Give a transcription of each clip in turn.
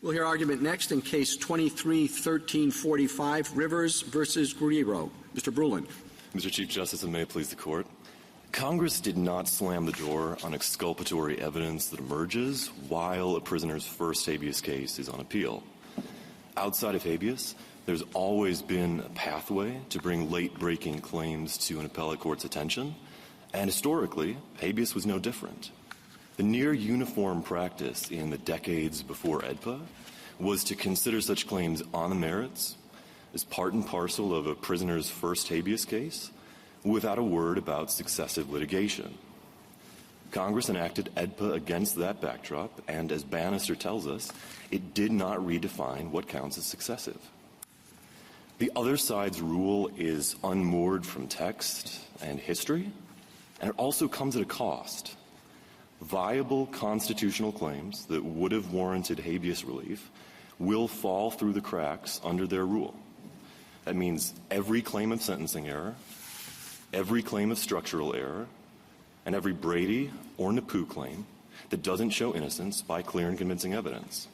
We'll hear argument next in Case 23-1345, Rivers versus Guerrero. Mr. Brulin. Mr. Chief Justice, and may it please the Court, Congress did not slam the door on exculpatory evidence that emerges while a prisoner's first habeas case is on appeal. Outside of habeas, there's always been a pathway to bring late-breaking claims to an appellate court's attention, and historically, habeas was no different. The near-uniform practice in the decades before AEDPA was to consider such claims on the merits as part and parcel of a prisoner's first habeas case without a word about successive litigation. Congress enacted AEDPA against that backdrop, and as Bannister tells us, it did not redefine what counts as successive. The other side's rule is unmoored from text and history, and it also comes at a cost. Viable constitutional claims that would have warranted habeas relief will fall through the cracks under their rule. That means every claim of sentencing error, every claim of structural error, and every Brady or Napoo claim that doesn't show innocence by clear and convincing evidence.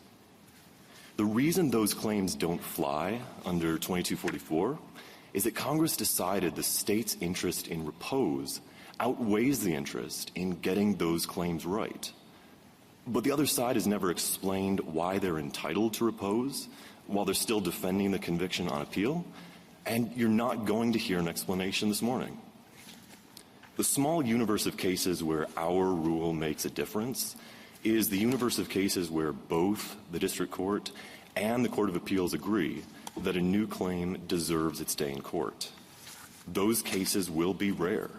The reason those claims don't fly under 2244 is that Congress decided the state's interest in repose outweighs the interest in getting those claims right. But the other side has never explained why they're entitled to repose while they're still defending the conviction on appeal, and you're not going to hear an explanation this morning. The small universe of cases where our rule makes a difference is the universe of cases where both the district court and the Court of Appeals agree that a new claim deserves its day in court. Those cases will be rare.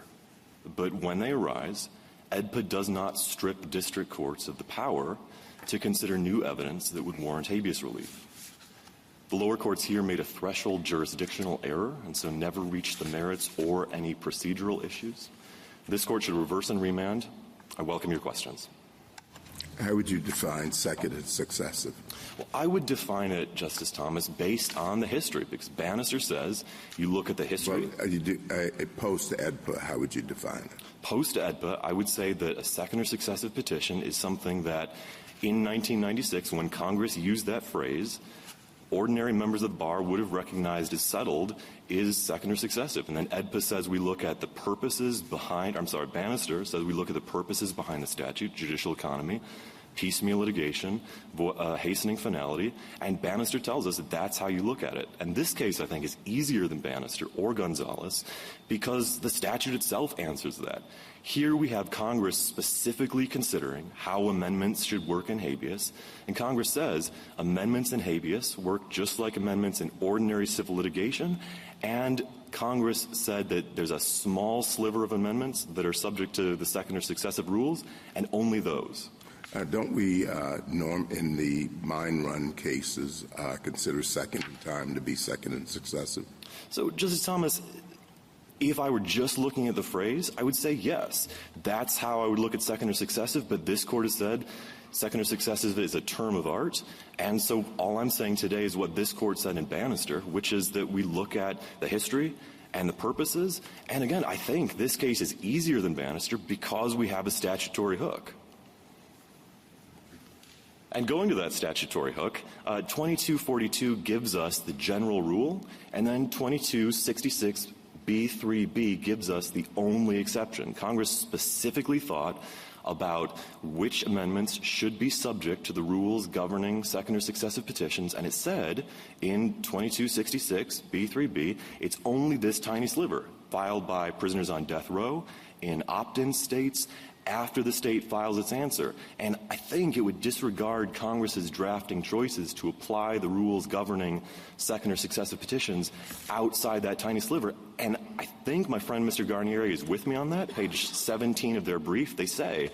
But when they arise, AEDPA does not strip district courts of the power to consider new evidence that would warrant habeas relief. The lower courts here made a threshold jurisdictional error and so never reached the merits or any procedural issues. This court should reverse and remand. I welcome your questions. How would you define second and successive? Well, I would define it, Justice Thomas, based on the history, because Bannister says you look at the history. Well, post-AEDPA, how would you define it? Post-AEDPA, I would say that a second or successive petition is something that in 1996, when Congress used that phrase, ordinary members of the bar would have recognized as settled is second or successive. And then AEDPA says we look at the purposes behind, Bannister says we look at the purposes behind the statute, judicial economy, piecemeal litigation, hastening finality, and Bannister tells us that that's how you look at it. And this case, I think, is easier than Bannister or Gonzalez because the statute itself answers that. Here we have Congress specifically considering how amendments should work in habeas, and Congress says amendments in habeas work just like amendments in ordinary civil litigation, and Congress said that there's a small sliver of amendments that are subject to the second or successive rules, and only those. Don't we, Norm, in the mine run cases, consider second in time to be second and successive? So, Justice Thomas, if I were just looking at the phrase, I would say yes. That's how I would look at second or successive, but this court has said second or successive is a term of art, and so all I'm saying today is what this court said in Bannister, which is that we look at the history and the purposes, and again, I think this case is easier than Bannister because we have a statutory hook. And going to that statutory hook, 2242 gives us the general rule, and then 2266B3B gives us the only exception. Congress specifically thought about which amendments should be subject to the rules governing second or successive petitions, and it said in 2266B3B, it's only this tiny sliver filed by prisoners on death row in opt-in states after the state files its answer. And I think it would disregard Congress's drafting choices to apply the rules governing second or successive petitions outside that tiny sliver. And I think my friend Mr. Garnieri is with me on that. Page 17 of their brief, they say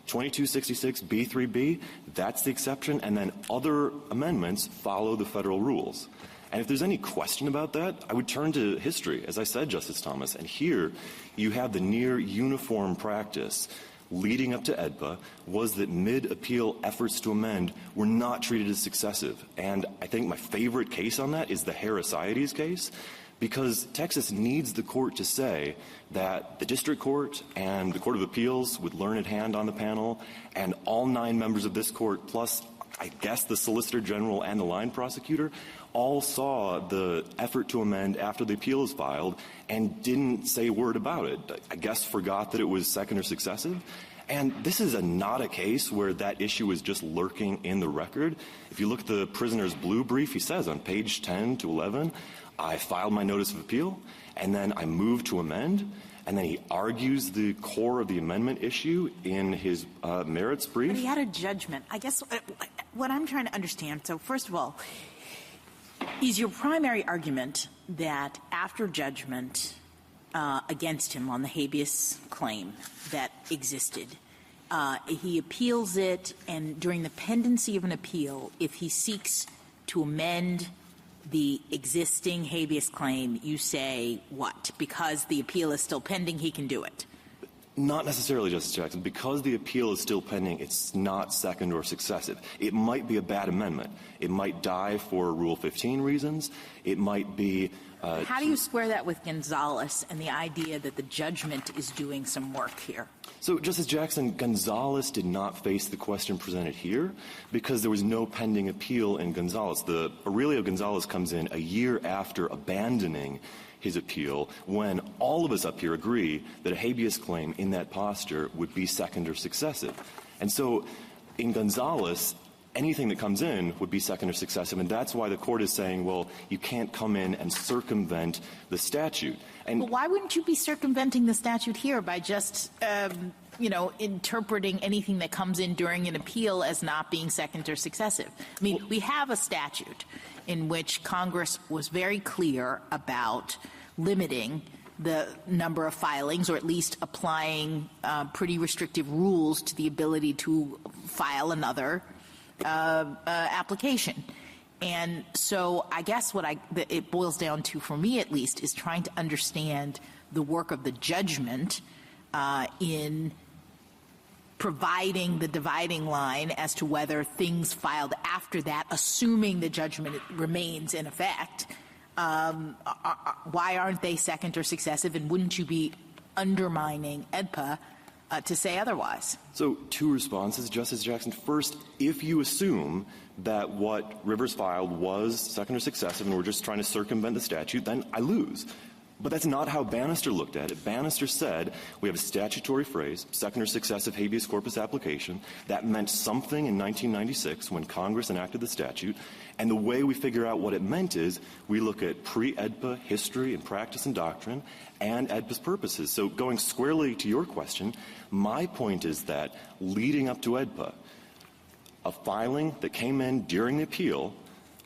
2266B3B, that's the exception, and then other amendments follow the federal rules. And if there's any question about that, I would turn to history, as I said, Justice Thomas. And here you have the near uniform practice leading up to AEDPA was that mid-appeal efforts to amend were not treated as successive. And I think my favorite case on that is the Harris-Iades case, because Texas needs the court to say that the district court and the Court of Appeals with learned hand on the panel and all 9 members of this court, plus I guess the Solicitor General and the line prosecutor all saw the effort to amend after the appeal is filed and didn't say a word about it. I guess forgot that it was second or successive. And this is not a case where that issue is just lurking in the record. If you look at the prisoner's blue brief, he says on page 10 to 11, I filed my notice of appeal, and then I moved to amend, and then he argues the core of the amendment issue in his merits brief. But he had a judgment. I guess what I'm trying to understand, so first of all, is your primary argument that after judgment against him on the habeas claim that existed, he appeals it, and during the pendency of an appeal, if he seeks to amend the existing habeas claim, you say what? Because the appeal is still pending, he can do it? Not necessarily, Justice Jackson. Because the appeal is still pending, it's not second or successive. It might be a bad amendment. It might die for Rule 15 reasons. It might be how do you square that with Gonzalez and the idea that the judgment is doing some work here? So, Justice Jackson, Gonzalez did not face the question presented here because there was no pending appeal in Gonzalez. Aurelio Gonzalez comes in a year after abandoning his appeal when all of us up here agree that a habeas claim in that posture would be second or successive. And so, in Gonzalez, anything that comes in would be second or successive, and that's why the court is saying, well, you can't come in and circumvent the statute. And well, why wouldn't you be circumventing the statute here by just, interpreting anything that comes in during an appeal as not being second or successive? I mean, we have a statute in which Congress was very clear about limiting the number of filings, or at least applying pretty restrictive rules to the ability to file another application. And so I guess what it boils down to, for me at least, is trying to understand the work of the judgment in providing the dividing line as to whether things filed after that, assuming the judgment remains in effect, why aren't they second or successive, and wouldn't you be undermining AEDPA to say otherwise? So, two responses, Justice Jackson. First, if you assume that what Rivers filed was second or successive and we're just trying to circumvent the statute, then I lose. But that's not how Bannister looked at it. Bannister said we have a statutory phrase, second or successive habeas corpus application. That meant something in 1996 when Congress enacted the statute. And the way we figure out what it meant is we look at pre-AEDPA history and practice and doctrine and AEDPA's purposes. So going squarely to your question, my point is that leading up to AEDPA, a filing that came in during the appeal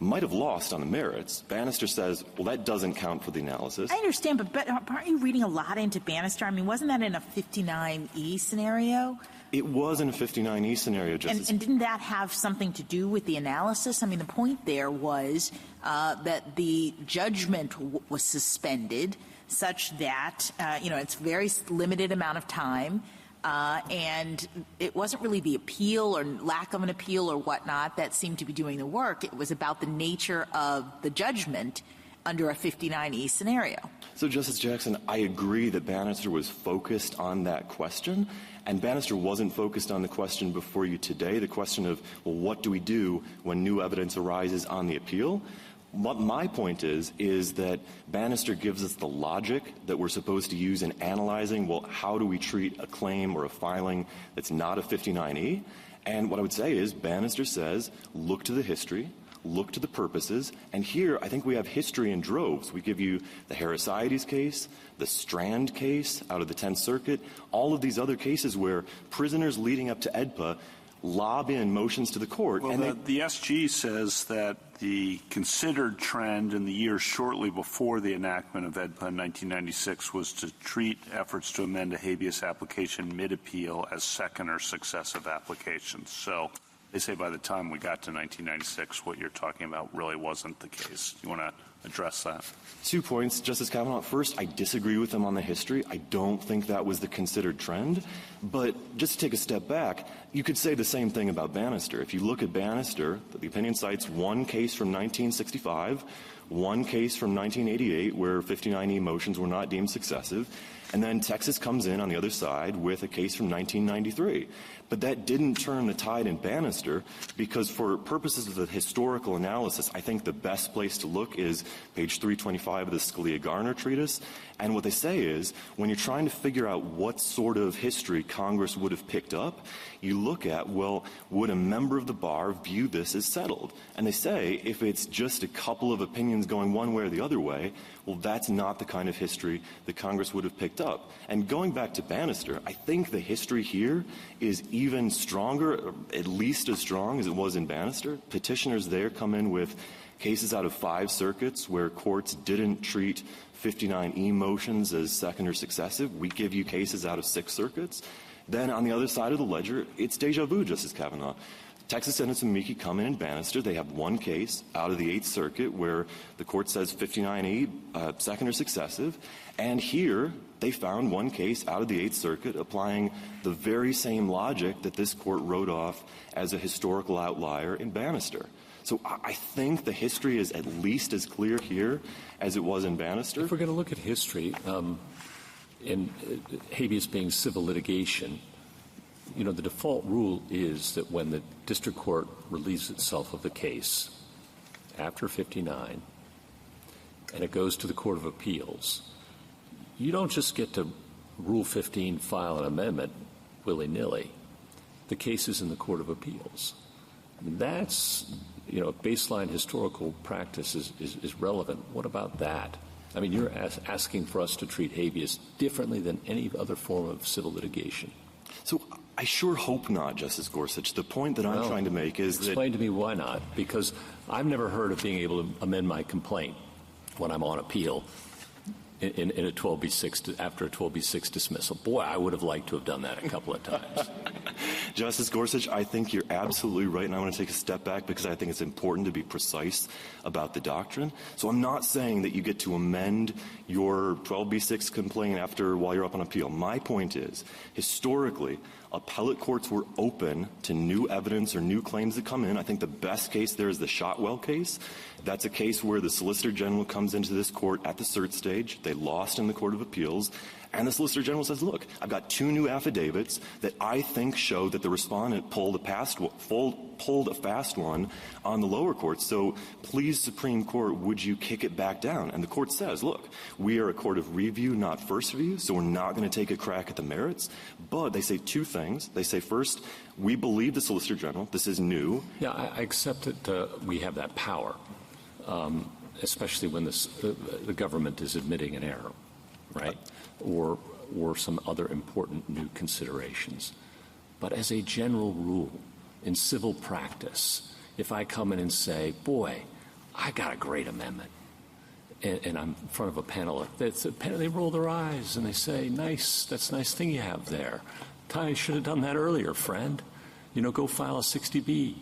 might have lost on the merits. Bannister says, well, that doesn't count for the analysis. I understand, but aren't you reading a lot into Bannister? I mean, wasn't that in a 59E scenario? It was in a 59E scenario, Justice. And didn't that have something to do with the analysis? I mean, the point there was that the judgment was suspended such that, it's a very limited amount of time. And it wasn't really the appeal or lack of an appeal or whatnot that seemed to be doing the work. It was about the nature of the judgment under a 59E scenario. So, Justice Jackson, I agree that Bannister was focused on that question, and Bannister wasn't focused on the question before you today, the question of, well, what do we do when new evidence arises on the appeal? What my point is that Bannister gives us the logic that we're supposed to use in analyzing, well, how do we treat a claim or a filing that's not a 59E? And what I would say is Bannister says, look to the history, look to the purposes, and here I think we have history in droves. We give you the Harrisaides case, the Strand case out of the 10th Circuit, all of these other cases where prisoners leading up to AEDPA lob in motions to the court. Well, and the SG says that the considered trend in the years shortly before the enactment of AEDPA in 1996 was to treat efforts to amend a habeas application mid-appeal as second or successive applications. So they say by the time we got to 1996, what you're talking about really wasn't the case. You want to address that? 2 points, Justice Kavanaugh. First, I disagree with them on the history. I don't think that was the considered trend. But just to take a step back, you could say the same thing about Bannister. If you look at Bannister, the opinion cites one case from 1965, one case from 1988 where 59E motions were not deemed successive, And then Texas comes in on the other side with a case from 1993. But that didn't turn the tide in Bannister, because for purposes of the historical analysis, I think the best place to look is page 325 of the Scalia-Garner treatise. And what they say is, when you're trying to figure out what sort of history Congress would have picked up, you look at, well, would a member of the bar view this as settled? And they say, if it's just a couple of opinions going one way or the other way, well, that's not the kind of history that Congress would have picked up. And going back to Bannister, I think the history here is even stronger, or at least as strong as it was in Bannister. Petitioners there come in with cases out of 5 circuits where courts didn't treat 59E motions as second or successive. We give you cases out of 6 circuits. Then on the other side of the ledger, it's deja vu, Justice Kavanaugh. Texas and amici come in Bannister. They have one case out of the 8th Circuit where the court says 59E, second or successive. And here, they found one case out of the 8th Circuit applying the very same logic that this court wrote off as a historical outlier in Bannister. So I think the history is at least as clear here as it was in Bannister. If we're going to look at history, and habeas being civil litigation, the default rule is that when the district court relieves itself of the case after 59 and it goes to the Court of Appeals, you don't just get to Rule 15 file an amendment willy-nilly. The case is in the Court of Appeals. That's, baseline historical practice is relevant. What about that? I mean, you're asking for us to treat habeas differently than any other form of civil litigation. So I sure hope not, Justice Gorsuch. The point that I'm trying to make is explain to me why not. Because I've never heard of being able to amend my complaint when I'm on appeal in a 12B6 after a 12B6 dismissal. Boy, I would have liked to have done that a couple of times. Justice Gorsuch, I think you're absolutely right, and I want to take a step back because I think it's important to be precise about the doctrine. So I'm not saying that you get to amend your 12B6 complaint while you're up on appeal. My point is, historically, appellate courts were open to new evidence or new claims that come in. I think the best case there is the Shotwell case. That's a case where the Solicitor General comes into this court at the cert stage. They lost in the Court of Appeals. And the Solicitor General says, look, I've got 2 new affidavits that I think show that the respondent pulled a fast one on the lower court. So please, Supreme Court, would you kick it back down? And the court says, look, we are a court of review, not first review, so we're not going to take a crack at the merits. But they say 2 things. They say, first, we believe the Solicitor General. This is new. Yeah, I accept that we have that power, especially when the government is admitting an error, right? Or some other important new considerations. But as a general rule, in civil practice, if I come in and say, boy, I got a great amendment, and I'm in front of a panel, they roll their eyes and they say, nice, that's a nice thing you have there. I should have done that earlier, friend. Go file a 60B.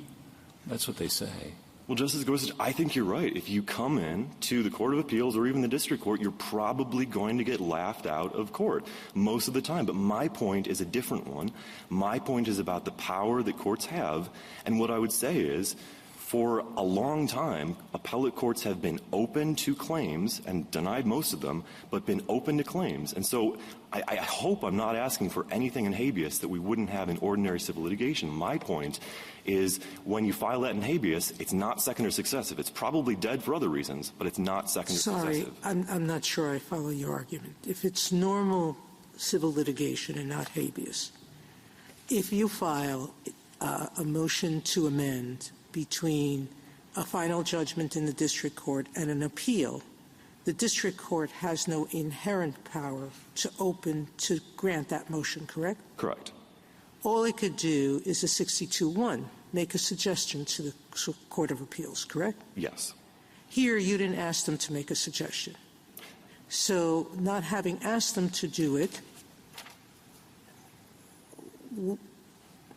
That's what they say. Well, Justice Gorsuch, I think you're right. If you come in to the Court of Appeals or even the district court, you're probably going to get laughed out of court most of the time. But my point is a different one. My point is about the power that courts have. And what I would say is, for a long time, appellate courts have been open to claims and denied most of them, but been open to claims. And so I hope I'm not asking for anything in habeas that we wouldn't have in ordinary civil litigation. My point is, when you file that in habeas, it's not second or successive. It's probably dead for other reasons, but it's not second or successive. I'm not sure I follow your argument. If it's normal civil litigation and not habeas, if you file a motion to amend between a final judgment in the district court and an appeal, the district court has no inherent power to grant that motion, correct? Correct. All it could do is a 62-1, make a suggestion to the Court of Appeals, correct? Yes. Here, you didn't ask them to make a suggestion. So, not having asked them to do it,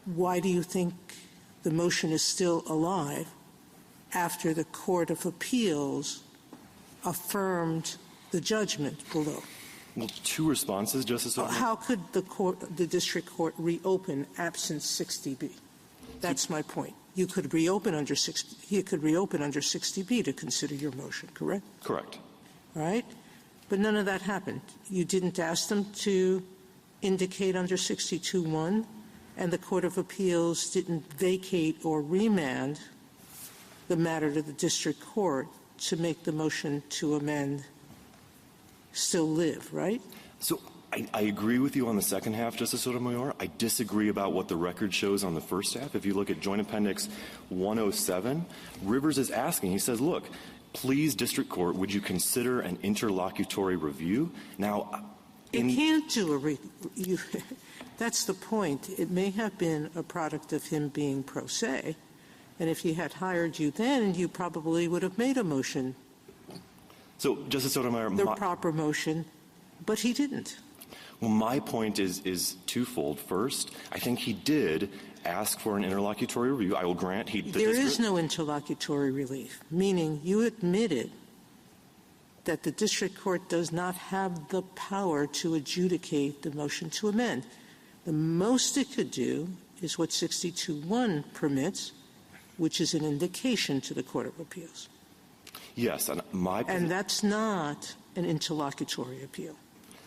why do you think the motion is still alive after the Court of Appeals affirmed the judgment below? Well, 2 responses, Justice O'Connor. How could the district court reopen absent 60B? That's my point. You could reopen under 60. He could reopen under 60B to consider your motion, correct? Correct. All right. But none of that happened. You didn't ask them to indicate under 62(1), and the Court of Appeals didn't vacate or remand the matter to the district court to make the motion to amend still live, right? So I agree with you on the second half, Justice Sotomayor. I disagree about what the record shows on the first half. If you look at Joint Appendix 107, Rivers is asking, he says, look, please, district court, would you consider an interlocutory review? Now, You can't do that's the point. It may have been a product of him being pro se, and if he had hired you then, you probably would have made a motion, so, Justice Sotomayor, the proper motion, but he didn't. Well, my point is twofold. First, I think he did ask for an interlocutory review. I will grant There is no interlocutory relief, meaning you admitted that the district court does not have the power to adjudicate the motion to amend. The most it could do is what 62(1) permits, which is an indication to the Court of Appeals. Yes, and that's not an interlocutory appeal.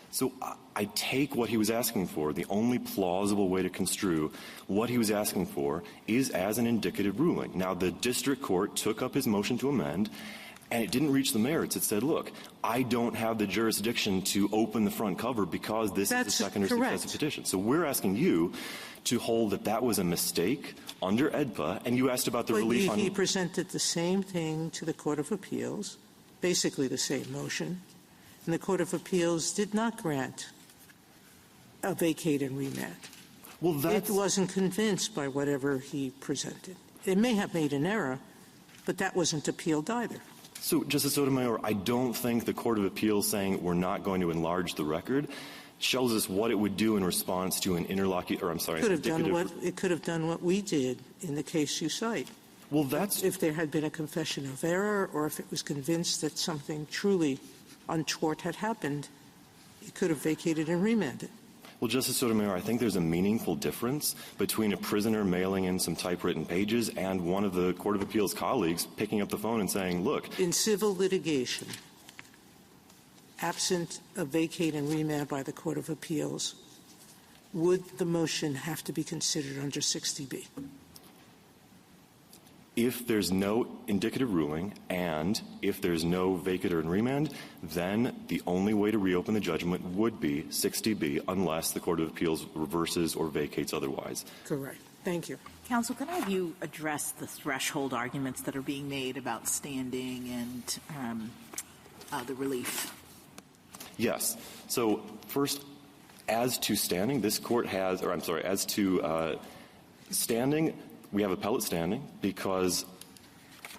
So I take what he was asking for. The only plausible way to construe what he was asking for is as an indicative ruling. Now, the district court took up his motion to amend, and it didn't reach the merits. It said, look, I don't have the jurisdiction to open the front cover because this is the second or successive petition. So we're asking you to hold that that was a mistake under AEDPA, and you asked about the relief on... He presented the same thing to the Court of Appeals, basically the same motion, and the Court of Appeals did not grant a vacate and remand. Well, it wasn't convinced by whatever he presented. It may have made an error, but that wasn't appealed either. So, Justice Sotomayor, I don't think the Court of Appeals saying we're not going to enlarge the record shows us what it would do in response to an It could have done what we did in the case you cite. Well, that's... If there had been a confession of error, or if it was convinced that something truly untoward had happened, it could have vacated and remanded. Well, Justice Sotomayor, I think there's a meaningful difference between a prisoner mailing in some typewritten pages and one of the Court of Appeals colleagues picking up the phone and saying, look... In civil litigation, absent a vacate and remand by the Court of Appeals, would the motion have to be considered under 60B? If there's no indicative ruling and if there's no vacate or remand, then the only way to reopen the judgment would be 60B unless the Court of Appeals reverses or vacates otherwise. Correct. Thank you. Counsel, can I have you address the threshold arguments that are being made about standing and the relief? Yes. So first, as to standing, this court has, or I'm sorry, as to standing, we have appellate standing because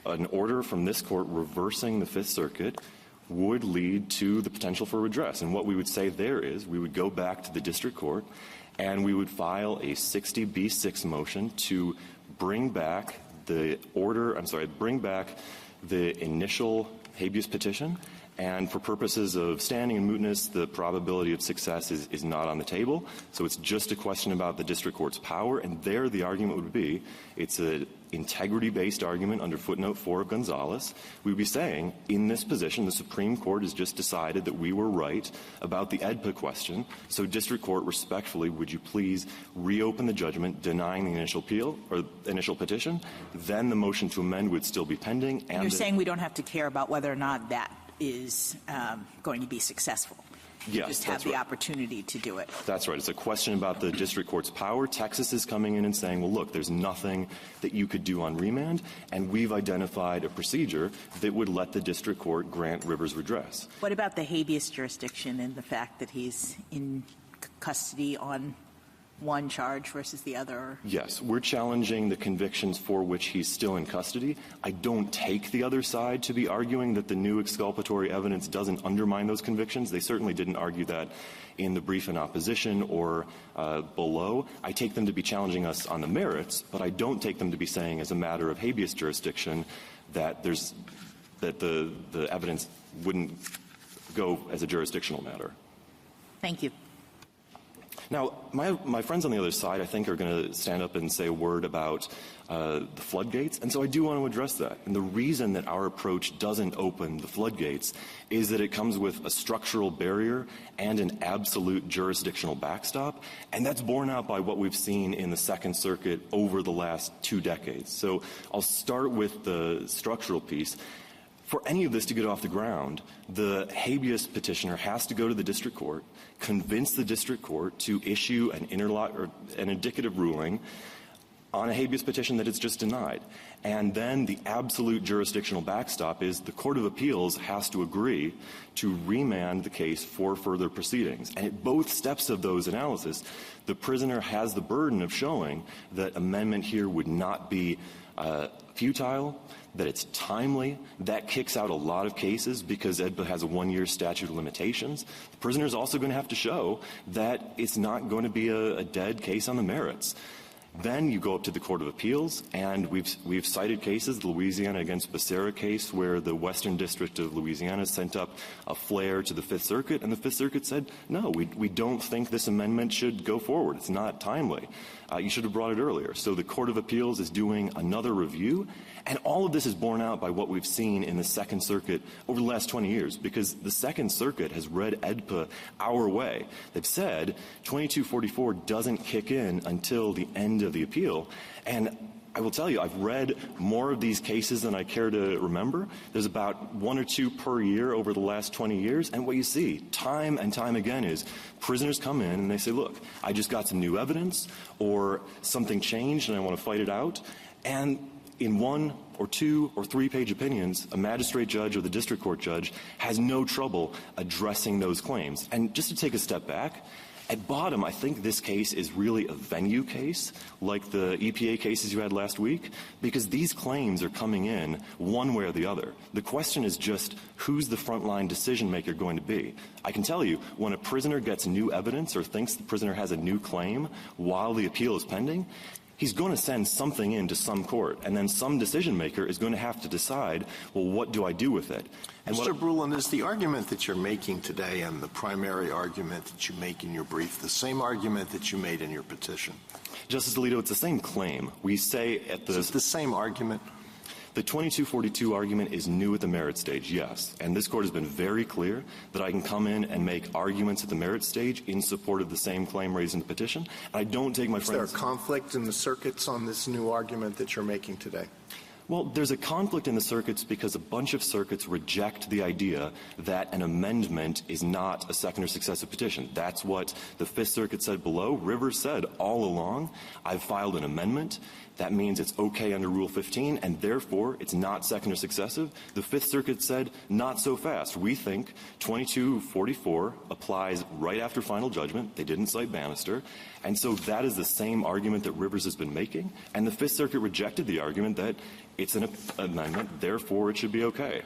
an order from this court reversing the Fifth Circuit would lead to the potential for redress. And what we would say there is we would go back to the district court and we would file a 60B6 motion to bring back the initial habeas petition. And for purposes of standing and mootness, the probability of success is not on the table. So it's just a question about the district court's power. And there the argument would be it's an integrity-based argument under footnote 4 of Gonzalez. We would be saying, in this position, the Supreme Court has just decided that we were right about the AEDPA question. So district court, respectfully, would you please reopen the judgment denying the initial appeal or initial petition? Then the motion to amend would still be pending. And you're saying we don't have to care about whether or not that is going to be successful. Yes, just have the opportunity to do it. That's right. It's a question about the district court's power. Texas is coming in and saying, well, look, there's nothing that you could do on remand, and we've identified a procedure that would let the district court grant Rivers redress. What about the habeas jurisdiction and the fact that he's in custody on one charge versus the other? Yes, we're challenging the convictions for which he's still in custody. I don't take the other side to be arguing that the new exculpatory evidence doesn't undermine those convictions. They certainly didn't argue that in the brief in opposition or below. I take them to be challenging us on the merits, but I don't take them to be saying as a matter of habeas jurisdiction that the evidence wouldn't go as a jurisdictional matter. Thank you. Now, my friends on the other side, I think, are going to stand up and say a word about the floodgates, and so I do want to address that. And the reason that our approach doesn't open the floodgates is that it comes with a structural barrier and an absolute jurisdictional backstop, and that's borne out by what we've seen in the Second Circuit over the last 2 decades. So I'll start with the structural piece. For any of this to get off the ground, the habeas petitioner has to go to the district court, convince the district court to issue an indicative ruling on a habeas petition that it's just denied. And then the absolute jurisdictional backstop is the Court of Appeals has to agree to remand the case for further proceedings. And at both steps of those analysis, the prisoner has the burden of showing that amendment here would not be futile, that it's timely. That kicks out a lot of cases because EDPA has a 1-year statute of limitations. The prisoner is also going to have to show that it's not going to be a dead case on the merits. Then you go up to the Court of Appeals, and we've cited cases, the Louisiana against Becerra case, where the Western District of Louisiana sent up a flare to the Fifth Circuit, and the Fifth Circuit said, no, we don't think this amendment should go forward. It's not timely. You should have brought it earlier. So the Court of Appeals is doing another review, and all of this is borne out by what we've seen in the Second Circuit over the last 20 years, because the Second Circuit has read EDPA our way. They've said 2244 doesn't kick in until the end of the appeal. And I will tell you, I've read more of these cases than I care to remember. There's about 1 or 2 per year over the last 20 years. And what you see time and time again is prisoners come in and they say, look, I just got some new evidence, or something changed and I want to fight it out. And in 1 or 2 or 3 page opinions, a magistrate judge or the district court judge has no trouble addressing those claims. And just to take a step back, at bottom, I think this case is really a venue case, like the EPA cases you had last week, because these claims are coming in one way or the other. The question is just, who's the frontline decision maker going to be? I can tell you, when a prisoner gets new evidence or thinks the prisoner has a new claim while the appeal is pending, he's going to send something in to some court, and then some decision maker is going to have to decide, well, what do I do with it? And Mr. Brulin, is the argument that you're making today and the primary argument that you make in your brief the same argument that you made in your petition? Justice Alito, it's the same claim. We say at the... Is it the same argument? The 2242 argument is new at the merit stage, yes. And this Court has been very clear that I can come in and make arguments at the merit stage in support of the same claim raised in the petition. I don't take my friends... Is there a conflict in the circuits on this new argument that you're making today? Well, there's a conflict in the circuits because a bunch of circuits reject the idea that an amendment is not a second or successive petition. That's what the Fifth Circuit said below. Rivers said all along, I've filed an amendment. That means it's okay under Rule 15, and therefore it's not second or successive. The Fifth Circuit said, not so fast. We think 2244 applies right after final judgment. They didn't cite Bannister. And so that is the same argument that Rivers has been making. And the Fifth Circuit rejected the argument that it's an amendment, therefore it should be okay.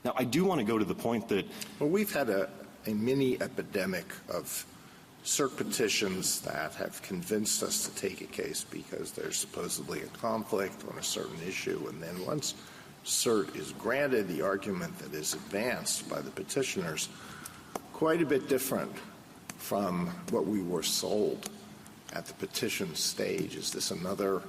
Now, I do want to go to the point that... Well, we've had a mini epidemic of cert petitions that have convinced us to take a case because there's supposedly a conflict on a certain issue, and then once cert is granted, the argument that is advanced by the petitioners quite a bit different from what we were sold at the petition stage. Is this another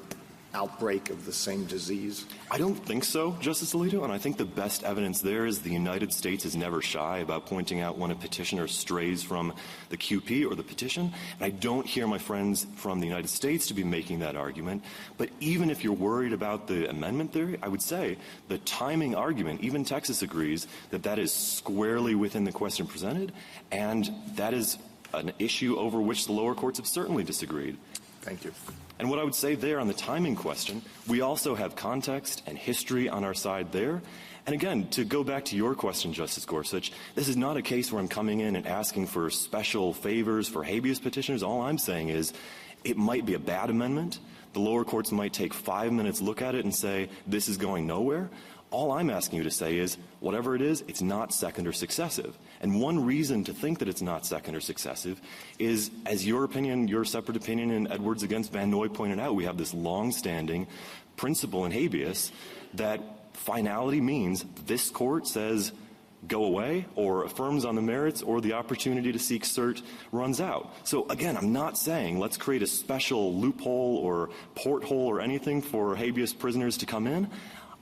outbreak of the same disease? I don't think so, Justice Alito, and I think the best evidence there is the United States is never shy about pointing out when a petitioner strays from the QP or the petition, and I don't hear my friends from the United States to be making that argument. But even if you're worried about the amendment theory, I would say the timing argument, even Texas agrees that that is squarely within the question presented, and that is an issue over which the lower courts have certainly disagreed. Thank you. And what I would say there on the timing question, we also have context and history on our side there. And again, to go back to your question, Justice Gorsuch, this is not a case where I'm coming in and asking for special favors for habeas petitioners. All I'm saying is it might be a bad amendment. The lower courts might take 5 minutes, look at it, and say, this is going nowhere. All I'm asking you to say is, whatever it is, it's not second or successive. And one reason to think that it's not second or successive is, as your opinion, your separate opinion in Edwards against Van Noy pointed out, we have this long-standing principle in habeas that finality means this court says go away or affirms on the merits or the opportunity to seek cert runs out. So again, I'm not saying let's create a special loophole or porthole or anything for habeas prisoners to come in.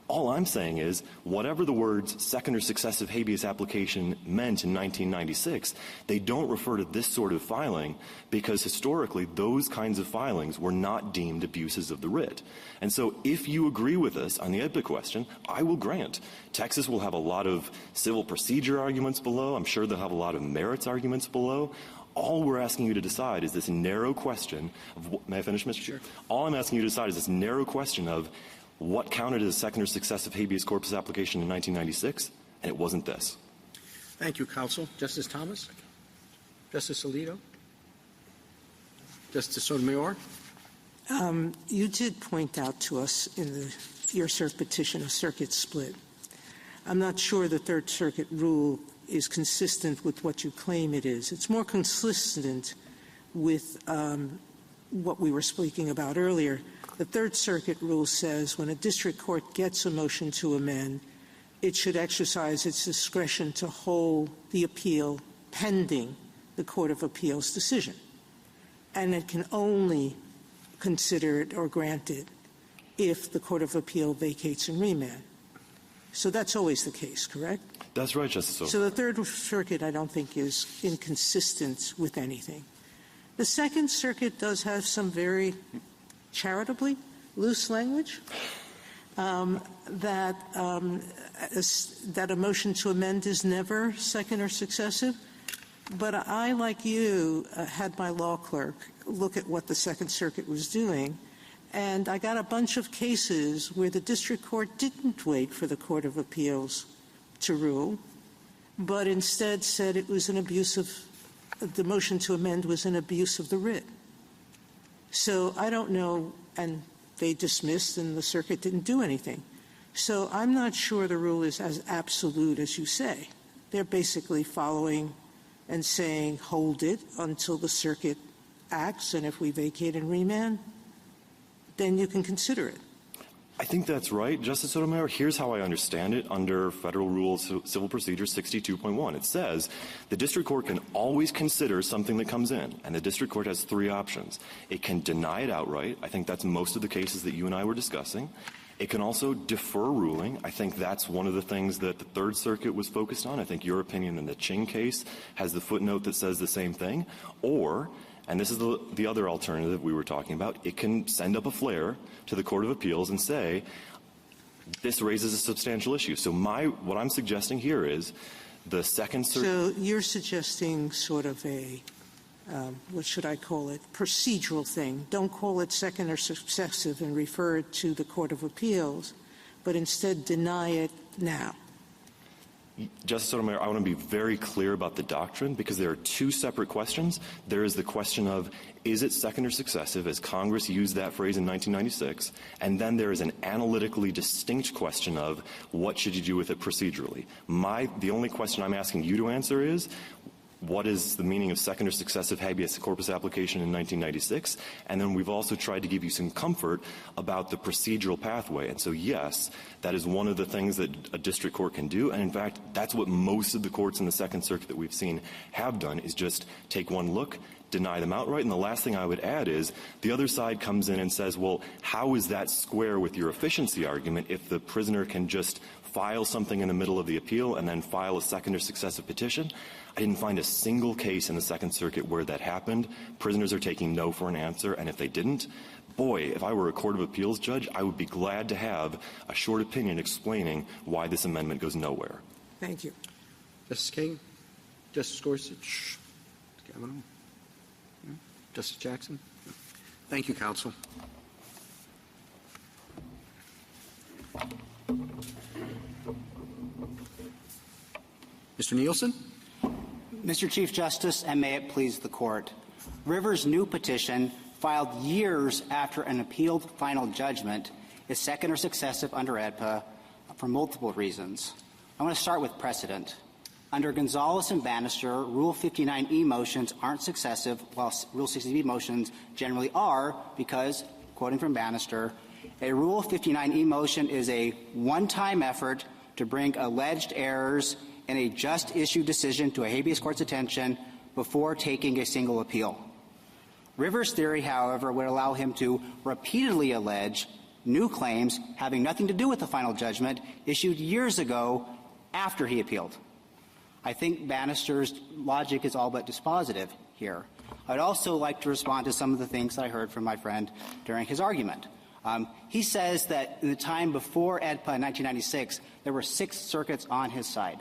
All I'm saying is, whatever the words second or successive habeas application meant in 1996, they don't refer to this sort of filing because historically those kinds of filings were not deemed abuses of the writ. And so if you agree with us on the AEDPA question, I will grant. Texas will have a lot of civil procedure arguments below. I'm sure they'll have a lot of merits arguments below. All we're asking you to decide is this narrow question of, may I finish, Mr. Chair? All I'm asking you to decide is this narrow question of what counted as a second or successive habeas corpus application in 1996, and it wasn't this. Thank you, counsel. Justice Thomas? Justice Alito? Justice Sotomayor? You did point out to us in your cert petition a circuit split. I'm not sure the Third Circuit rule is consistent with what you claim it is. It's more consistent with what we were speaking about earlier. The Third Circuit rule says when a district court gets a motion to amend, it should exercise its discretion to hold the appeal pending the Court of Appeals decision. And it can only consider it or grant it if the Court of Appeal vacates and remand. So that's always the case, correct? That's right, Justice Sotomayor. So the Third Circuit, I don't think, is inconsistent with anything. The Second Circuit does have some very charitably loose language that a motion to amend is never second or successive. But I, like you, had my law clerk look at what the Second Circuit was doing, and I got a bunch of cases where the district court didn't wait for the Court of Appeals to rule, but instead said it was an abuse of the motion to amend was an abuse of the writ. So I don't know, and they dismissed and the circuit didn't do anything. So I'm not sure the rule is as absolute as you say. They're basically following and saying hold it until the circuit acts, and if we vacate and remand, then you can consider it. I think that's right, Justice Sotomayor. Here's how I understand it under Federal Rule Civil Procedure 62.1. It says the district court can always consider something that comes in, and the district court has three options. It can deny it outright. I think that's most of the cases that you and I were discussing. It can also defer ruling. I think that's one of the things that the Third Circuit was focused on. I think your opinion in the Ching case has the footnote that says the same thing. Or, and this is the other alternative we were talking about, it can send up a flare to the Court of Appeals and say, this raises a substantial issue. So what I'm suggesting here is the Second Circuit. So you're suggesting sort of a, what should I call it, procedural thing. Don't call it second or successive and refer it to the Court of Appeals, but instead deny it now. Justice Sotomayor, I want to be very clear about the doctrine because there are two separate questions. There is the question of, is it second or successive, as Congress used that phrase in 1996, and then there is an analytically distinct question of, what should you do with it procedurally? The only question I'm asking you to answer is, what is the meaning of second or successive habeas corpus application in 1996? And then we've also tried to give you some comfort about the procedural pathway. And so, yes, that is one of the things that a district court can do. And in fact, that's what most of the courts in the Second Circuit that we've seen have done, is just take one look, deny them outright. And the last thing I would add is the other side comes in and says, well, how is that square with your efficiency argument if the prisoner can just file something in the middle of the appeal and then file a second or successive petition? I didn't find a single case in the Second Circuit where that happened. Prisoners are taking no for an answer, and if they didn't, boy, if I were a Court of Appeals judge, I would be glad to have a short opinion explaining why this amendment goes nowhere. Thank you. Justice Kagan? Justice Gorsuch? Kavanaugh? Justice Jackson? Thank you, counsel. Mr. Nielsen? Mr. Chief Justice, and may it please the Court, Rivers' new petition, filed years after an appealed final judgment, is second or successive under AEDPA for multiple reasons. I want to start with precedent. Under Gonzalez and Bannister, Rule 59e motions aren't successive, while Rule 60b motions generally are, because, quoting from Bannister, a Rule 59e motion is a one-time effort to bring alleged errors and a just issued decision to a habeas court's attention before taking a single appeal. Rivers' theory, however, would allow him to repeatedly allege new claims having nothing to do with the final judgment issued years ago after he appealed. I think Bannister's logic is all but dispositive here. I'd also like to respond to some of the things that I heard from my friend during his argument. He says that in the time before AEDPA in 1996, there were 6 circuits on his side.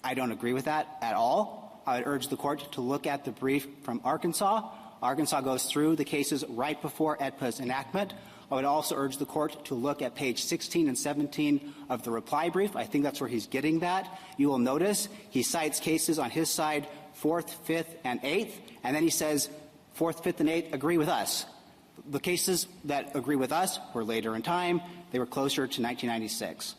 I don't agree with that at all. I would urge the court to look at the brief from Arkansas. Arkansas goes through the cases right before AEDPA's enactment. I would also urge the court to look at page 16 and 17 of the reply brief. I think that's where he's getting that. You will notice he cites cases on his side 4th, 5th, and 8th, and then he says 4th, 5th, and 8th agree with us. The cases that agree with us were later in time. They were closer to 1996.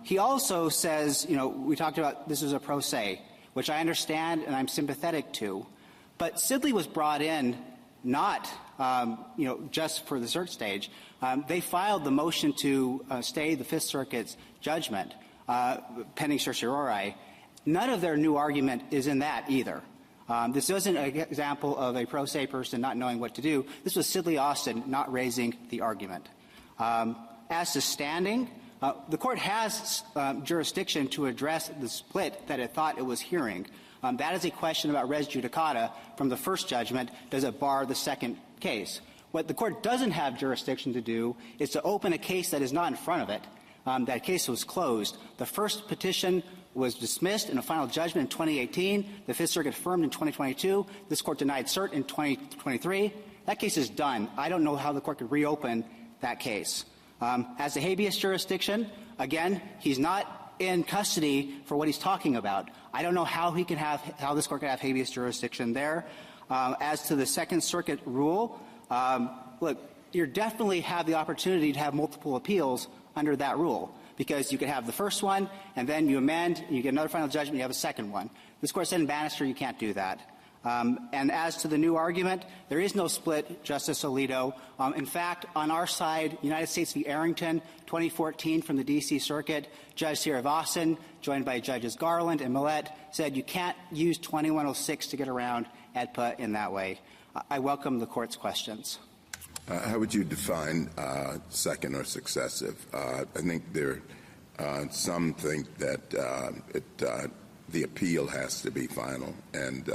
He also says, we talked about this is a pro se, which I understand and I'm sympathetic to. But Sidley was brought in not, just for the cert stage. They filed the motion to stay the Fifth Circuit's judgment pending certiorari. None of their new argument is in that either. This wasn't an example of a pro se person not knowing what to do. This was Sidley Austin not raising the argument. As to standing, the court has jurisdiction to address the split that it thought it was hearing. That is a question about res judicata from the first judgment. Does it bar the second case? What the court doesn't have jurisdiction to do is to open a case that is not in front of it. That case was closed. The first petition was dismissed in a final judgment in 2018. The Fifth Circuit affirmed in 2022. This court denied cert in 2023. That case is done. I don't know how the court could reopen that case. As to habeas jurisdiction, again, he's not in custody for what he's talking about. I don't know how this court can have habeas jurisdiction there. As to the Second Circuit rule, look, you definitely have the opportunity to have multiple appeals under that rule, because you could have the first one, and then you amend, and you get another final judgment, you have a second one. This court said in Bannister you can't do that. And as to the new argument, there is no split, Justice Alito. In fact, on our side, United States v. Arrington, 2014 from the D.C. Circuit, Judge Srinivasan, joined by Judges Garland and Millett, said you can't use 2106 to get around AEDPA in that way. I welcome the court's questions. How would you define second or successive? I think some think that the appeal has to be final, and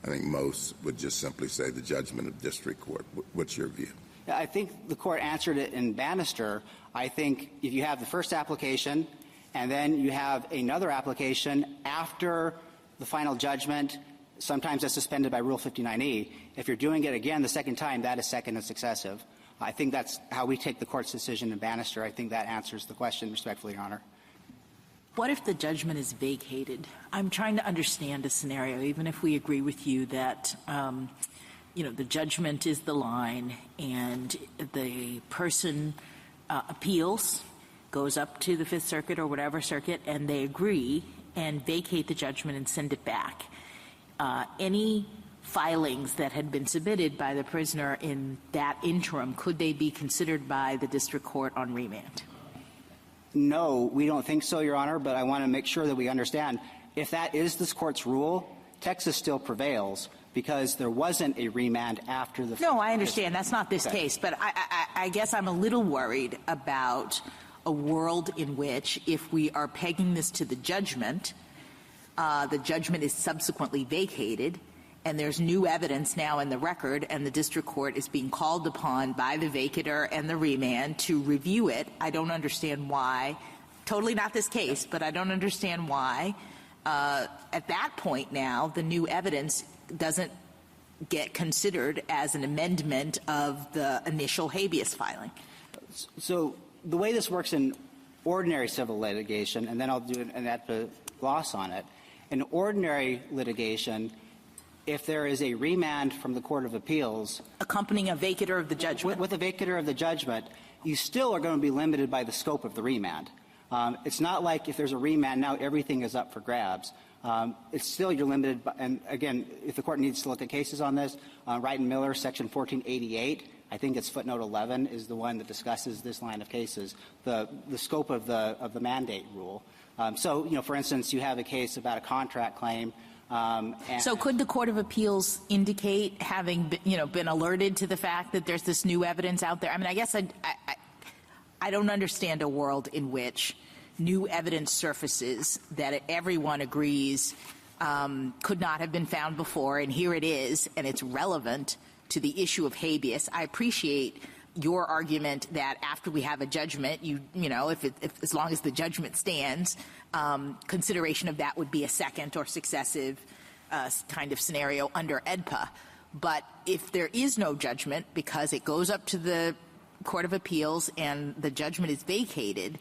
I think most would just simply say the judgment of district court. What's your view? I think the court answered it in Bannister. I think if you have the first application and then you have another application after the final judgment, sometimes that's suspended by Rule 59E. If you're doing it again the second time, that is second and successive. I think that's how we take the court's decision in Bannister. I think that answers the question, respectfully, Your Honor. What if the judgment is vacated? I'm trying to understand a scenario, even if we agree with you that, the judgment is the line and the person appeals, goes up to the Fifth Circuit or whatever circuit, and they agree and vacate the judgment and send it back. Any filings that had been submitted by the prisoner in that interim, could they be considered by the district court on remand? No, we don't think so, Your Honor, but I want to make sure that we understand. If that is this court's rule, Texas still prevails because there wasn't a remand after the— No, I understand. That's not this case. But I guess I'm a little worried about a world in which, if we are pegging this to the judgment is subsequently vacated, and there's new evidence now in the record, and the district court is being called upon by the vacater and the remand to review it. I don't understand why. Totally not this case, but I don't understand why at that point now the new evidence doesn't get considered as an amendment of the initial habeas filing. So the way this works in ordinary civil litigation, and then I'll do an AEDPA gloss on it. In ordinary litigation, if there is a remand from the Court of Appeals accompanying a vacater of the judgment, with a vacater of the judgment, you still are going to be limited by the scope of the remand. It's not like if there's a remand, now everything is up for grabs. It's still you're limited by, and again, if the court needs to look at cases on this, Wright and Miller, Section 1488, I think it's footnote 11 is the one that discusses this line of cases, the scope of the mandate rule. So, for instance, you have a case about a contract claim. So could the Court of Appeals indicate, having been alerted to the fact that there's this new evidence out there? I mean, I guess I don't understand a world in which new evidence surfaces that everyone agrees could not have been found before, and here it is, and it's relevant to the issue of habeas. I appreciate your argument that after we have a judgment, if as long as the judgment stands, consideration of that would be a second or successive kind of scenario under EDPA. But if there is no judgment because it goes up to the Court of Appeals and the judgment is vacated,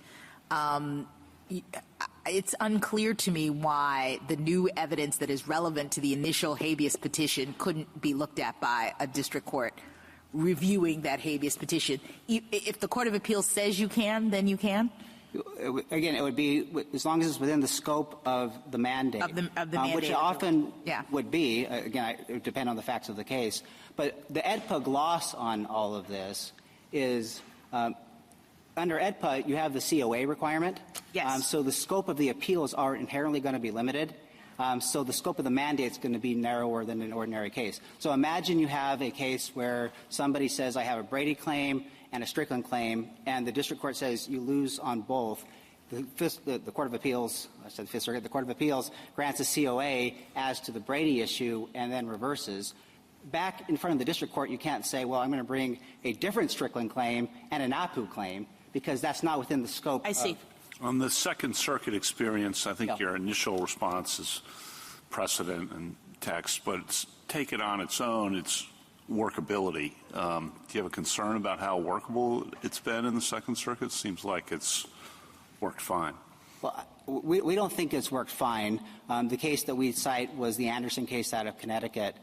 it's unclear to me why the new evidence that is relevant to the initial habeas petition couldn't be looked at by a district court reviewing that habeas petition. If the Court of Appeals says you can, then you can? Again, it would be as long as it's within the scope of the mandate. Of the mandate. Which it often would be. Again, it would depend on the facts of the case. But the EDPA gloss on all of this is under EDPA, you have the COA requirement. Yes. So the scope of the appeals are inherently going to be limited. So the scope of the mandate is going to be narrower than an ordinary case. So imagine you have a case where somebody says, I have a Brady claim and a Strickland claim, and the district court says you lose on both. The Court of Appeals, I said the Fifth Circuit, the Court of Appeals grants a COA as to the Brady issue and then reverses. Back in front of the district court, you can't say, well, I'm going to bring a different Strickland claim and an APU claim, because that's not within the scope. I see. On the Second Circuit experience, I think your initial response is precedent and text, but take it on its own, its workability. Do you have a concern about how workable it's been in the Second Circuit? It seems like it's worked fine. Well, we don't think it's worked fine. The case that we cite was the Anderson case out of Connecticut,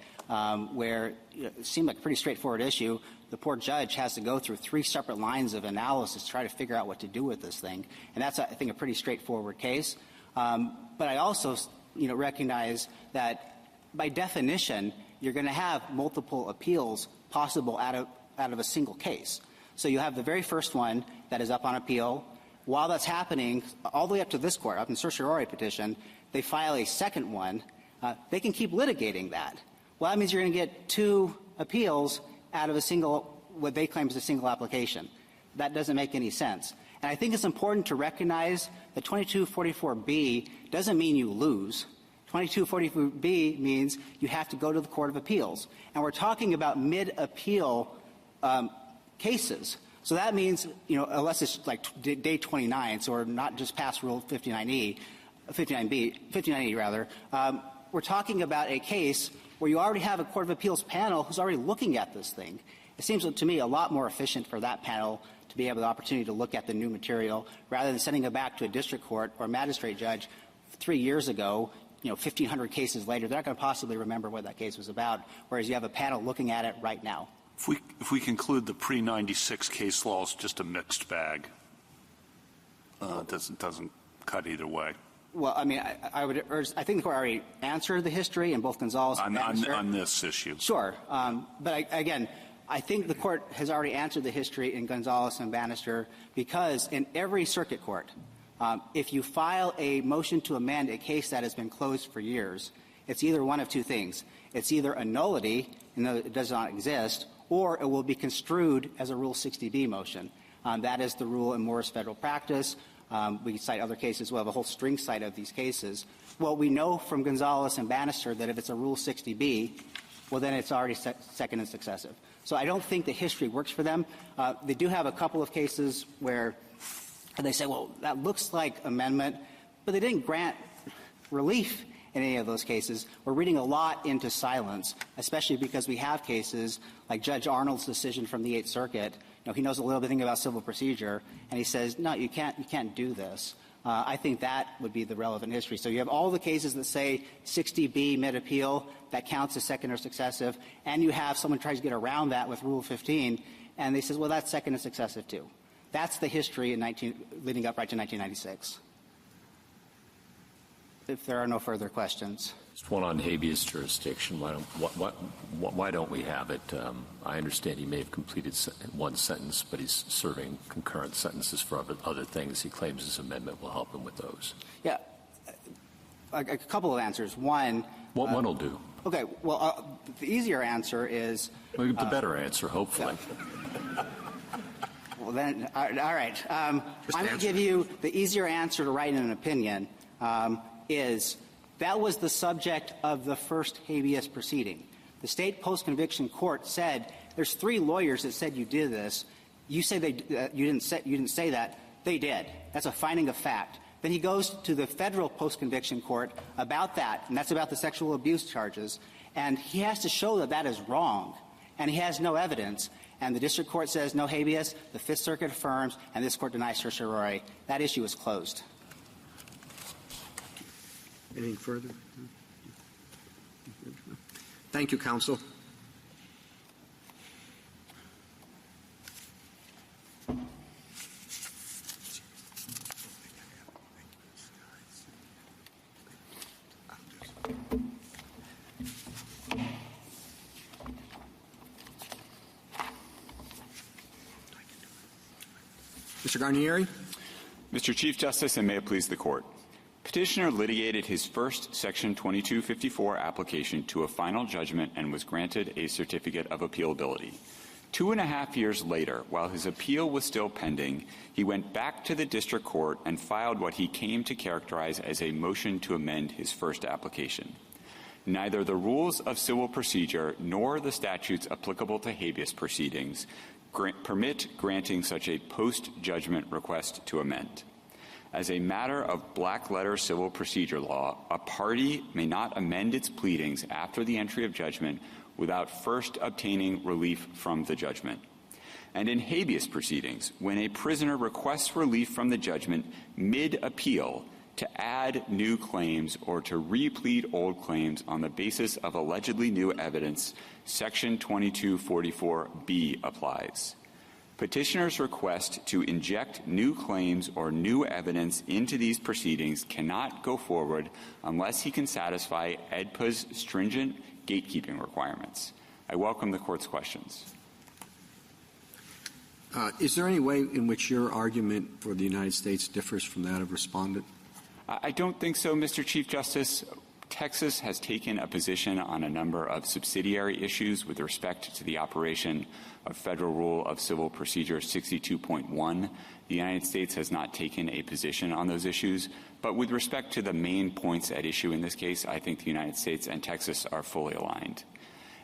where it seemed like a pretty straightforward issue. The poor judge has to go through 3 separate lines of analysis to try to figure out what to do with this thing. And that's, I think, a pretty straightforward case. But I also, recognize that by definition, you're going to have multiple appeals possible out of a single case. So you have the very first one that is up on appeal. While that's happening, all the way up to this court, up in certiorari petition, they file a second one. They can keep litigating that. Well, that means you're going to get 2 appeals out of a single, what they claim is a single application. That doesn't make any sense. And I think it's important to recognize that 2244B doesn't mean you lose. 2244B means you have to go to the Court of Appeals. And we're talking about mid-appeal cases. So that means, unless it's like day 29, so we're not just past Rule 59E rather, we're talking about a case where you already have a Court of Appeals panel who's already looking at this thing. It seems to me a lot more efficient for that panel to be able the opportunity to look at the new material rather than sending it back to a district court or a magistrate judge 3 years ago, 1,500 cases later. They're not going to possibly remember what that case was about, whereas you have a panel looking at it right now. If we conclude the pre-96 case law is just a mixed bag, doesn't cut either way. Well, I mean, I would urge. I think the court already answered the history in both Gonzalez and Bannister. On this issue. Sure, but again, I think the court has already answered the history in Gonzalez and Bannister because in every circuit court, if you file a motion to amend a case that has been closed for years, it's either one of 2 things. It's either a nullity, and it does not exist, or it will be construed as a Rule 60B motion. That is the rule in Morris federal practice. We cite other cases. We'll have a whole string cite of these cases. Well, we know from Gonzalez and Bannister that if it's a Rule 60B, well, then it's already second and successive. So I don't think the history works for them. They do have a couple of cases where they say, well, that looks like amendment, but they didn't grant relief in any of those cases. We're reading a lot into silence, especially because we have cases like Judge Arnold's decision from the 8th Circuit. He knows a little bit about civil procedure, and he says, no, you can't do this. I think that would be the relevant history. So you have all the cases that say 60B mid-appeal, that counts as second or successive, and you have someone tries to get around that with Rule 15, and they says, well, that's second and successive too. That's the history in leading up right to 1996. If there are no further questions. Just one on habeas jurisdiction. Why don't we have it? I understand he may have completed one sentence, but he's serving concurrent sentences for other things. He claims his amendment will help him with those. Yeah. A couple of answers. One will do. Okay. Well, the easier answer is the better answer, hopefully. Yeah. Well, then, all right. I'm going to give you the easier answer to write in an opinion. Is that was the subject of the first habeas proceeding. The state post-conviction court said there's 3 lawyers that said you did this. You say you didn't say that. They did. That's a finding of fact. Then he goes to the federal post-conviction court about that, and that's about the sexual abuse charges, and he has to show that that is wrong, and he has no evidence. And the district court says no habeas, the Fifth Circuit affirms, and this court denies certiorari. That issue is closed. Anything further? Thank you, counsel. Mr. Garnieri. Mr. Chief Justice, and may it please the Court. Petitioner litigated his first Section 2254 application to a final judgment and was granted a certificate of appealability. 2.5 years later, while his appeal was still pending, he went back to the district court and filed what he came to characterize as a motion to amend his first application. Neither the rules of civil procedure nor the statutes applicable to habeas proceedings permit granting such a post-judgment request to amend. As a matter of black-letter civil procedure law, a party may not amend its pleadings after the entry of judgment without first obtaining relief from the judgment. And in habeas proceedings, when a prisoner requests relief from the judgment mid-appeal to add new claims or to replead old claims on the basis of allegedly new evidence, Section 2244B applies. Petitioner's request to inject new claims or new evidence into these proceedings cannot go forward unless he can satisfy AEDPA's stringent gatekeeping requirements. I welcome the Court's questions. Is there any way in which your argument for the United States differs from that of respondent? I don't think so, Mr. Chief Justice. Texas has taken a position on a number of subsidiary issues with respect to the operation of Federal Rule of Civil Procedure 62.1. The United States has not taken a position on those issues. But with respect to the main points at issue in this case, I think the United States and Texas are fully aligned.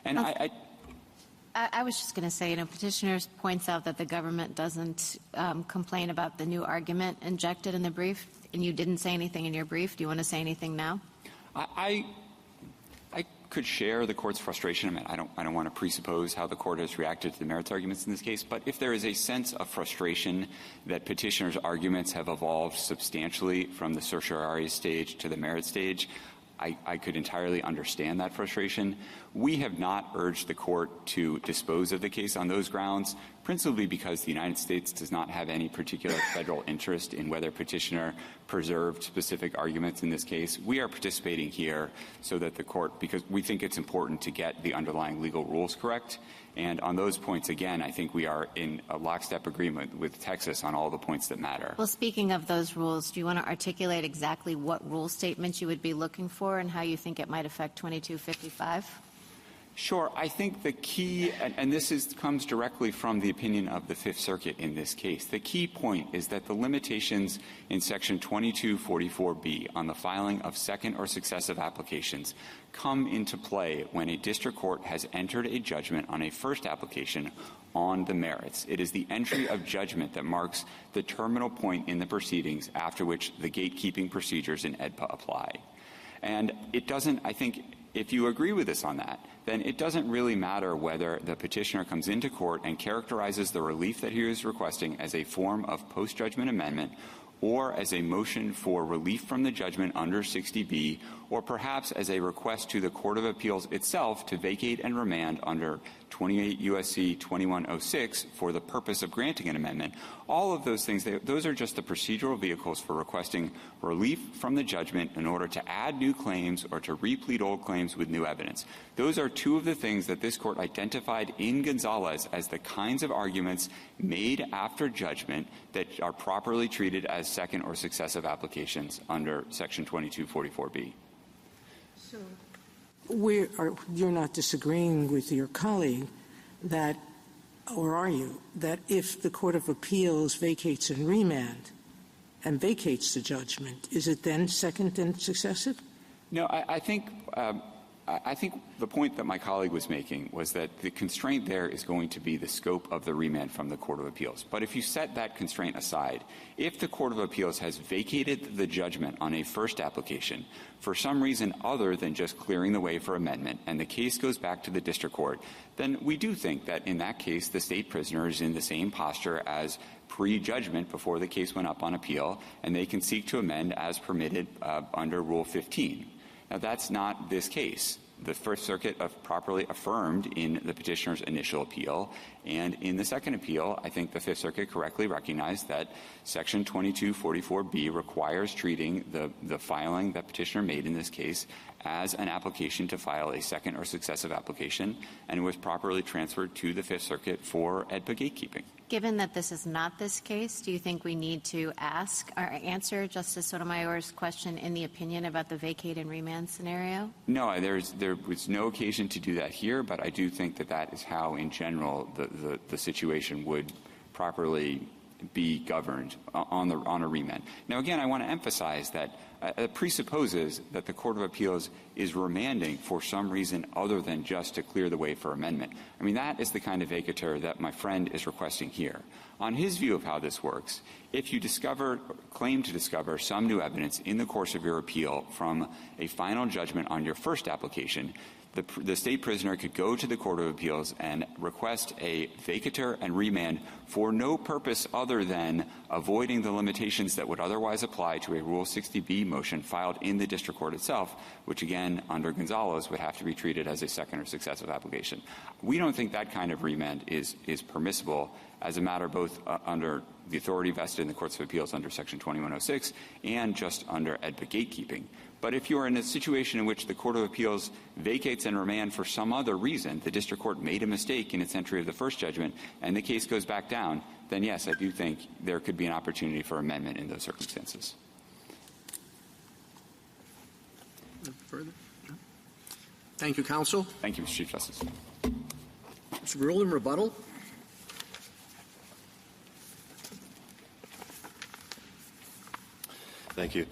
And I was just going to say, Petitioner points out that the government doesn't complain about the new argument injected in the brief, and you didn't say anything in your brief. Do you want to say anything now? I could share the Court's frustration. I don't want to presuppose how the Court has reacted to the merits arguments in this case, but if there is a sense of frustration that Petitioner's arguments have evolved substantially from the certiorari stage to the merit stage, I could entirely understand that frustration. We have not urged the Court to dispose of the case on those grounds, principally because the United States does not have any particular federal interest in whether Petitioner preserved specific arguments in this case. We are participating here so that the Court, because we think it's important to get the underlying legal rules correct. And on those points, again, I think we are in a lockstep agreement with Texas on all the points that matter. Well, speaking of those rules, do you want to articulate exactly what rule statements you would be looking for and how you think it might affect 2255? Sure. I think the key, and this comes directly from the opinion of the Fifth Circuit in this case, the key point is that the limitations in Section 2244B on the filing of second or successive applications come into play when a district court has entered a judgment on a first application on the merits. It is the entry of judgment that marks the terminal point in the proceedings after which the gatekeeping procedures in AEDPA apply. And it doesn't, I think, if you agree with us on that, then it doesn't really matter whether the petitioner comes into court and characterizes the relief that he is requesting as a form of post-judgment amendment or as a motion for relief from the judgment under 60B, or perhaps as a request to the Court of Appeals itself to vacate and remand under 28 U.S.C. 2106 for the purpose of granting an amendment. All of those things, those are just the procedural vehicles for requesting relief from the judgment in order to add new claims or to replete old claims with new evidence. Those are two of the things that this Court identified in Gonzalez as the kinds of arguments made after judgment that are properly treated as second or successive applications under Section 2244B. So you're not disagreeing with your colleague that, or are you, that if the Court of Appeals vacates and remand and vacates the judgment, is it then second and successive? No, I think the point that my colleague was making was that the constraint there is going to be the scope of the remand from the Court of Appeals. But if you set that constraint aside, if the Court of Appeals has vacated the judgment on a first application for some reason other than just clearing the way for amendment, and the case goes back to the district court, then we do think that in that case the state prisoner is in the same posture as pre-judgment before the case went up on appeal, and they can seek to amend as permitted under Rule 15. Now, that's not this case. The First Circuit properly affirmed in the petitioner's initial appeal, and in the second appeal, I think the Fifth Circuit correctly recognized that Section 2244B requires treating the filing that petitioner made in this case as an application to file a second or successive application, and it was properly transferred to the Fifth Circuit for AEDPA gatekeeping. Given that this is not this case, do you think we need to ask or answer Justice Sotomayor's question in the opinion about the vacate and remand scenario? No, there was no occasion to do that here, but I do think that that is how, in general, the situation would properly be governed on a remand. Now, again, I want to emphasize that it presupposes that the Court of Appeals is remanding for some reason other than just to clear the way for amendment. I mean, that is the kind of vacatur that my friend is requesting here. On his view of how this works, if you claim to discover some new evidence in the course of your appeal from a final judgment on your first application, the state prisoner could go to the Court of Appeals and request a vacatur and remand for no purpose other than avoiding the limitations that would otherwise apply to a Rule 60B motion filed in the district court itself, which, again, under Gonzalez, would have to be treated as a second or successive application. We don't think that kind of remand is permissible as a matter both under the authority vested in the Courts of Appeals under Section 2106 and just under AEDPA gatekeeping. But if you are in a situation in which the Court of Appeals vacates and remand for some other reason, the district court made a mistake in its entry of the first judgment, and the case goes back down, then yes, I do think there could be an opportunity for amendment in those circumstances. Further? No? Thank you, counsel. Thank you, Mr. Chief Justice. Mr. Gruhl, in rebuttal. Thank you.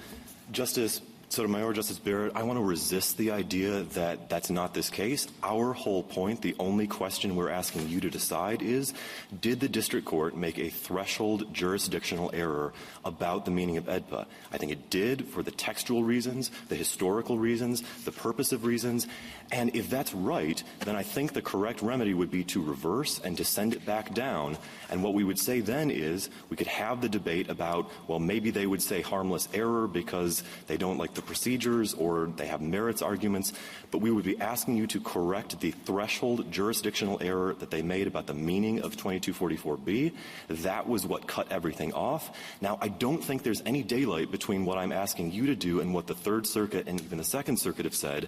Justice Sotomayor, Justice Barrett, I want to resist the idea that that's not this case. Our whole point, the only question we're asking you to decide is, did the district court make a threshold jurisdictional error about the meaning of AEDPA? I think it did for the textual reasons, the historical reasons, the purposive reasons. And if that's right, then I think the correct remedy would be to reverse and to send it back down. And what we would say then is we could have the debate about, well, maybe they would say harmless error because they don't like the procedures or they have merits arguments, but we would be asking you to correct the threshold jurisdictional error that they made about the meaning of 2244B. That was what cut everything off. Now, I don't think there's any daylight between what I'm asking you to do and what the Third Circuit and even the Second Circuit have said.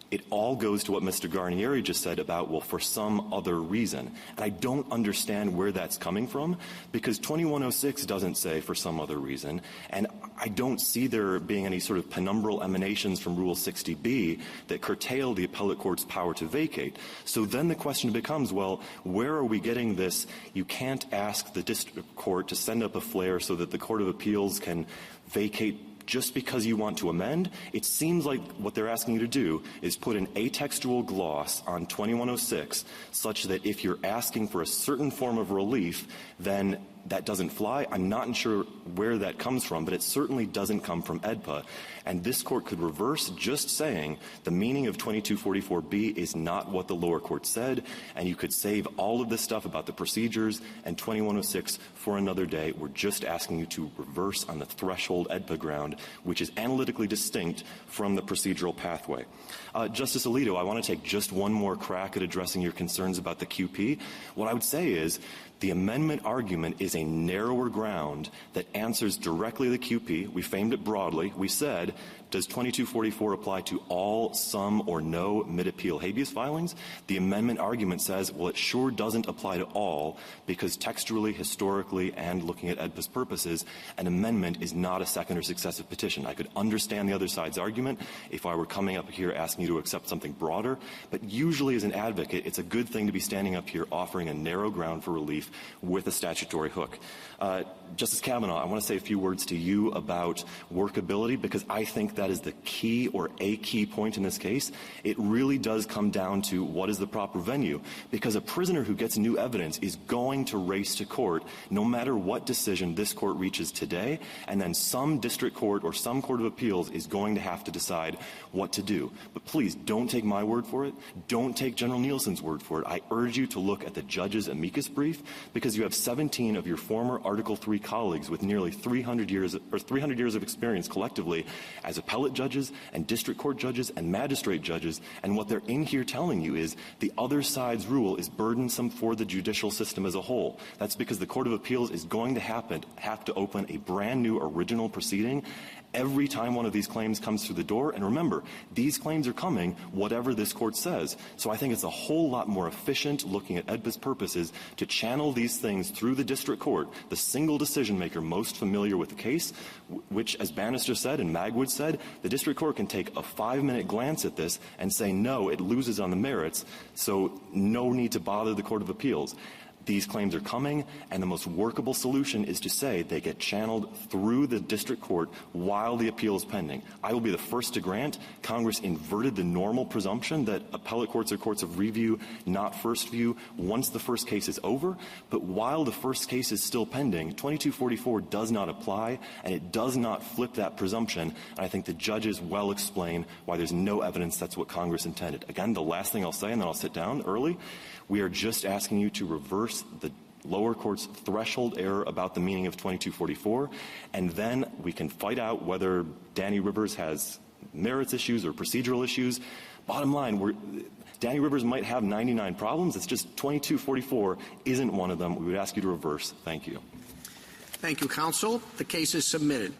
It all goes to what Mr. Garnieri just said about, well, for some other reason. And I don't understand where that's coming from, because 2106 doesn't say for some other reason, and I don't see there being any sort of penumbral emanations from Rule 60B that curtail the appellate court's power to vacate. So then the question becomes, well, where are we getting this? You can't ask the district court to send up a flare so that the Court of Appeals can vacate just because you want to amend. It seems like what they're asking you to do is put an atextual gloss on 2106 such that if you're asking for a certain form of relief, then that doesn't fly. I'm not sure where that comes from, but it certainly doesn't come from AEDPA. And this court could reverse just saying the meaning of 2244B is not what the lower court said, and you could save all of this stuff about the procedures and 2106 for another day. We're just asking you to reverse on the threshold AEDPA ground, which is analytically distinct from the procedural pathway. Justice Alito, I want to take just one more crack at addressing your concerns about the QP. What I would say is the amendment argument is a narrower ground that answers directly the QP. We framed it broadly. We said, does 2244 apply to all, some, or no mid-appeal habeas filings? The amendment argument says, well, it sure doesn't apply to all because textually, historically, and looking at AEDPA's purposes, an amendment is not a second or successive petition. I could understand the other side's argument if I were coming up here asking you to accept something broader, but usually as an advocate, it's a good thing to be standing up here offering a narrow ground for relief with a statutory hook. Justice Kavanaugh, I want to say a few words to you about workability because I think that is the key or a key point in this case. It really does come down to what is the proper venue, because a prisoner who gets new evidence is going to race to court no matter what decision this court reaches today, and then some district court or some court of appeals is going to have to decide what to do. But please, don't take my word for it. Don't take General Nielsen's word for it. I urge you to look at the judge's amicus brief because you have 17 of your former Article III colleagues with nearly 300 years of experience collectively as appellate judges and district court judges and magistrate judges, and what they're in here telling you is the other side's rule is burdensome for the judicial system as a whole. That's because the Court of Appeals is going to have to open a brand new original proceeding every time one of these claims comes through the door. And remember, these claims are coming whatever this court says. So I think it's a whole lot more efficient, looking at AEDPA's purposes, to channel these things through the district court, the single decision maker most familiar with the case, which, as Bannister said and Magwood said, the district court can take a 5-minute glance at this and say, no, it loses on the merits, so no need to bother the Court of Appeals. These claims are coming, and the most workable solution is to say they get channeled through the district court while the appeal is pending. I will be the first to grant Congress inverted the normal presumption that appellate courts are courts of review, not first view, once the first case is over. But while the first case is still pending, 2244 does not apply, and it does not flip that presumption. And I think the judges well explain why there's no evidence that's what Congress intended. Again, the last thing I'll say, and then I'll sit down early, we are just asking you to reverse the lower court's threshold error about the meaning of 2244, and then we can fight out whether Danny Rivers has merits issues or procedural issues. Bottom line, Danny Rivers might have 99 problems. It's just 2244 isn't one of them. We would ask you to reverse. Thank you. Thank you, counsel. The case is submitted.